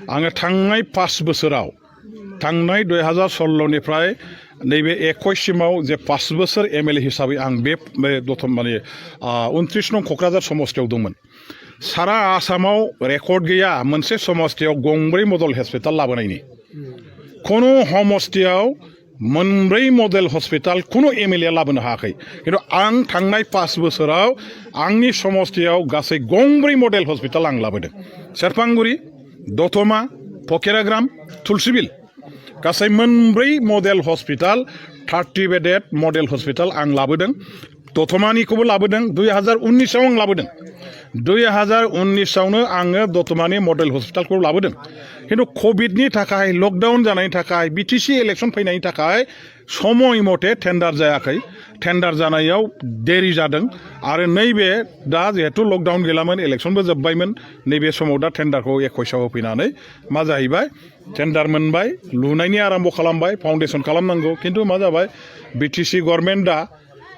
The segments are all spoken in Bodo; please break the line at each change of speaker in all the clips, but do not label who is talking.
आङो थांनाय 5 बोसोराव थांनाय 2016निफ्राय नैबे 21 सिमाव जे 5 बोसोर एमएलए हिसाबै आं बे दतमा माने 29 नं क'क्राझार समस्तियाव दंमोन। सारा आसामाव रेकर्ड गैया मोनसे समस्तियाव गंब्रै मडेल हस्पिटाल लाबोनायनि। खुनु समस्तियाव मोनब्रै मडेल हस्पिटाल खुनु एमएलए लाबोनो हायाखै। खिन्थु आं थांनाय 5 बोसोराव आंनि समस्तियाव गासै गंब्रै मडेल हस्पिटाल आं लाबोदों। सेरफांगुरि, दतमा, फकिराग्राम, तुलसिबिल गासै मोनब्रै model hospital 30 bedded model hospital आं लाबोदों। दतमानिखौबो लाबोदों 2019आव आं लाबोदों। 2019आवनो आङो दतमानि मडेल हस्पिटालखौ लाबोदों। खिन्थु कभिडनि थाखाय लकडाउन जानायनि थाखाय बिटिसि इलेक्सन फैनायनि थाखाय समय मथे टेन्डार जायाखै। टेन्डार जानायाव देरि जादों आरो नैबे दा जिहेतु लकडाउन गैलामोन इलेक्सनबो जोब्बायमोन नैबे समाव दा टेन्डारखौ 21आव होफैनानै मा जाहैबाय टेन्डार मोनबाय लुनायनि आरम्भ खालामबाय फाउन्डेसन खालामनांगौ। खिन्थु मा जाबाय बिटिसि गभर्नमेन्टआ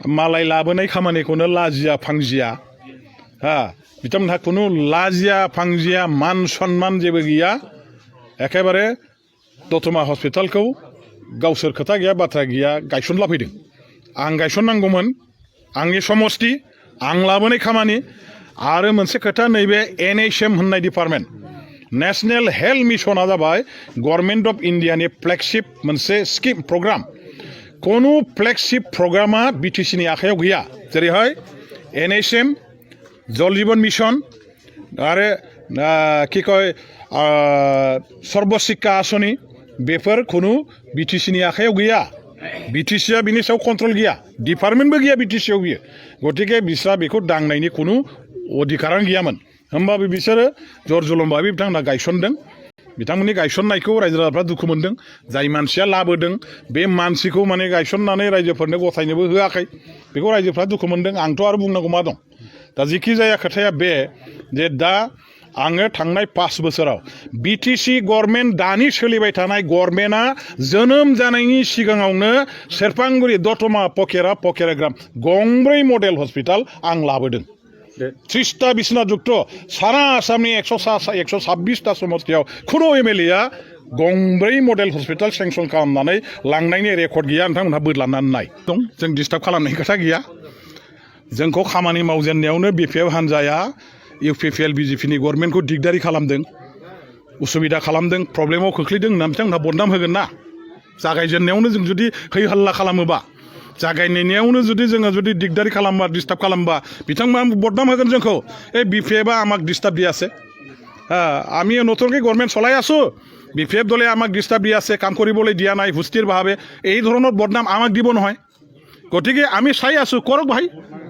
मालाय लाबोनाय खामानिखौनो लाजिया फांजिया बिथांमोनहा खुनु लाजिया फांजिया मान सन्मान जेबो गैया। एखेबारे दतमा हस्पिटालखौ गावसोर खोथा गैया बाथ्रा गैया गायसनला फैदों। आं गायसननांगौमोन आंनि समस्ति आं लाबोनाय खामानि। आरो मोनसे खोथा नैबे NHM होननाय डिपार्टमेन्ट नेशनेल हेल्थ मिशना जाबाय गभर्नमेन्ट अफ इन्डियानि फ्लेगशिप मोनसे स्किम प्रग्राम। खुनु फ्लेगशिप प्रग्रामा बिटिसिनि आखायाव गैया। जेरैहाय NHM जल जीवन मिशन आरो कि कय सर्व शिक्षा आसनि बेफोर खुनु बिटिसिनि आखायाव गैया। बिटिसिया बिनि सायाव कन्ट्रल गैया डिपार्टमेन्टबो गैया बिटिसियाव बियो। गतिके बिस्रा बेखौ दांनायनि खुनु अधिकारानो गैयामोन। होमबाबो बिसोरो जर जुलुमबाबो बिथांमोना गायसनदों। बिथांमोननि गायसननायखौ रायजो राजाफ्रा दुखु मोनदों। जाय मानसिया लाबोदों बे मानसिखौ माने गायसननानै रायजोफोरनो गथायनोबो होआखै बेखौ रायजोफ्रा दुखु मोनदों। आंथ' आरो बुंनांगौ मा दं। दा जिखि जाया खोथाया बे जे दा आङो थांनाय 5 बोसोराव बिटिसि गभर्नमेन्ट दानि सोलिबाय थानाय गभर्नमेन्टआ जोनोम जानायनि सिगाङावनो सेरफांगुरि दतमा फकिराग्राम गंब्रै मडेल हस्पिटाल आं लाबोदों। 30टा बिसना जुक्त सारा आसामनि 126टा समस्तियाव खुनु एमएलएआ गंब्रै मडेल हस्पिटाल सेंसन खालामनानै लांनायनि रेकर्ड गैया। नोंथांमोनहा बोदलानानै नाय दं। जों डिस्टार्ब खालामनायनि खोथा गैया। जोंखौ खामानि मावजेननायावनो बिपिएफ हान्जाया इउपिपिएल बिजेपिनि गभर्नमेन्टखौ दिगदारि खालामदों उसुबिदा खालामदों प्रब्लेमाव खोख्लैदों होनना बिथांमोनहा बदनाम होगोन ना। जागायजेननायावनो जों जुदि है हल्ला खालामोबा जागायनायावनो जुदि दिगदारि खालामबा डिस्टार्ब खालामबा बिथांमोना बदनाम होगोन जोंखौ। বিপিএফ আমাক ডিস্টার্ব দি আছে। আমি নতুনকৈ গভৰ্নমেণ্ট চলাই আছোঁ বিপিএফ দলে আমাক ডিস্টার্ব দি আছে কাম কৰিবলৈ দিয়া নাই সুস্থিৰভাৱে এই ধৰণৰ বদনাম আমাক দিব নহয়। গতিকে আমি চাই আছোঁ কৰক ভাই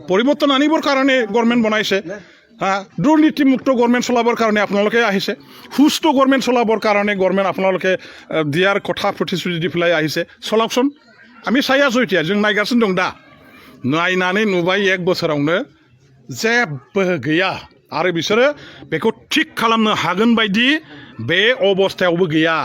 পৰিৱৰ্তন আনিবৰ কাৰণে গভৰ্নমেণ্ট বনাইছে। দুৰ্নীতিমুক্ত গভৰ্নমেণ্ট চলাবৰ কাৰণে আপোনালোকে আহিছে। সুস্থ গভৰ্নমেণ্ট চলাবৰ কাৰণে গভৰ্নমেণ্ট আপোনালোকে দিয়াৰ কথা প্ৰতিশ্ৰুতি দি পেলাই আহিছে চলাওকচোন। আমি চাই আছোঁ এতিয়া जों नायगासिनो दं। दा नायनानै नुबाय 1 बोसोरावनो जेबो गैया आरो बिसोरो बेखौ थिक खालामनो हागोन बायदि बे अबस्थायावबो गैया।